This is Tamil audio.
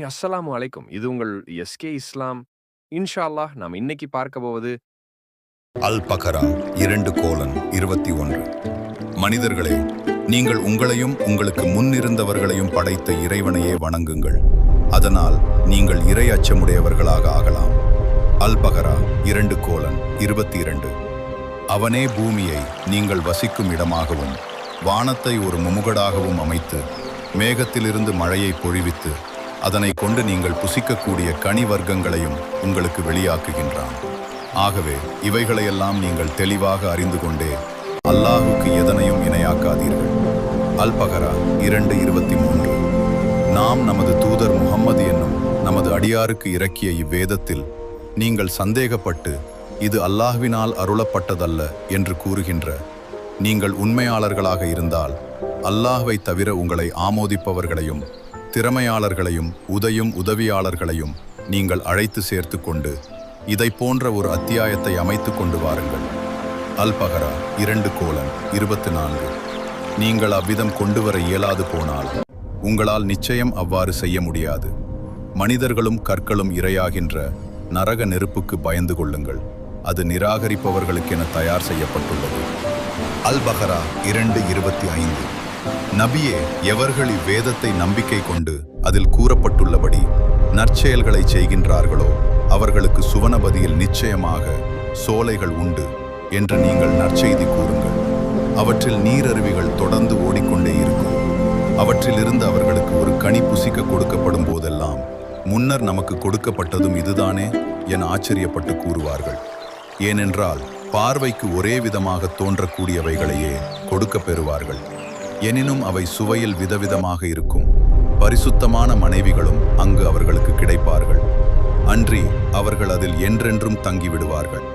அஸ்ஸலாமு அலைக்கும். இது உங்கள் எஸ்கே இஸ்லாம். இன்ஷா அல்லாஹ் நாம் இன்னைக்கு பார்க்க போவது அல் பகரா 2:21. மனிதர்களே, நீங்கள் உங்களையும் உங்களுக்கு முன்னிருந்தவர்களையும் படைத்த இறைவனையே வணங்குங்கள். அதனால் நீங்கள் இறை அச்சமுடையவர்களாக ஆகலாம். அல் பகரா 2:22. அவனே பூமியை நீங்கள் வசிக்கும் இடமாகவும் வானத்தை ஒரு முமுகடாகவும் அமைத்து மேகத்திலிருந்து மழையை பொழிவித்து அதனை கொண்டு நீங்கள் புசிக்கக்கூடிய கனி வர்க்கங்களையும் உங்களுக்கு வெளியாக்குகின்றான். ஆகவே இவைகளையெல்லாம் நீங்கள் தெளிவாக அறிந்து கொண்டே அல்லாஹுக்கு எதனையும் இணையாக்காதீர்கள். அல் பகரா 2:23. நாம் நமது தூதர் முஹம்மது என்னும் நமது அடியாருக்கு இறக்கிய இவ்வேதத்தில் நீங்கள் சந்தேகப்பட்டு இது அல்லாஹ்வினால் அருளப்பட்டதல்ல என்று கூறுகின்ற நீங்கள் உண்மையாளர்களாக இருந்தால் அல்லாஹ்வை தவிர உங்களை ஆமோதிப்பவர்களையும் திறமையாளர்களையும் உதவியாளர்களையும் நீங்கள் அழைத்து சேர்த்து கொண்டு இதை போன்ற ஒரு அத்தியாயத்தை அமைத்து கொண்டு வாருங்கள். அல் பகரா 2:24. நீங்கள் அவ்விதம் கொண்டு வர இயலாது போனால் உங்களால் நிச்சயம் அவ்வாறு செய்ய முடியாது. மனிதர்களும் கற்களும் இரையாகின்ற நரக நெருப்புக்கு பயந்து கொள்ளுங்கள். அது நிராகரிப்பவர்களுக்கென தயார் செய்யப்பட்டுள்ளது. அல் பகரா 2:25. நபியே, எவர்கள் இவ்வேதத்தை நம்பிக்கை கொண்டு அதில் கூறப்பட்டுள்ளபடி நற்செயல்களை செய்கின்றார்களோ அவர்களுக்கு சுவனபதியில் நிச்சயமாக சோலைகள் உண்டு என்று நீங்கள் நற்செய்தி கூறுங்கள். அவற்றில் நீரருவிகள் தொடர்ந்து ஓடிக்கொண்டே இருக்கும். அவற்றிலிருந்து அவர்களுக்கு ஒரு கனி புசிக்க கொடுக்கப்படும் போதெல்லாம் முன்னர் நமக்கு கொடுக்கப்பட்டதும் இதுதானே என ஆச்சரியப்பட்டு கூறுவார்கள். ஏனென்றால் பார்வைக்கு ஒரே விதமாக தோன்றக்கூடியவைகளையே கொடுக்க பெறுவார்கள். எனினும் அவை சுவையில் விதவிதமாக இருக்கும். பரிசுத்தமான மனைவிகளும் அங்கு அவர்களுக்கு கிடைப்பார்கள். அன்றி அவர்கள் அதில் என்றென்றும் தங்கிவிடுவார்கள்.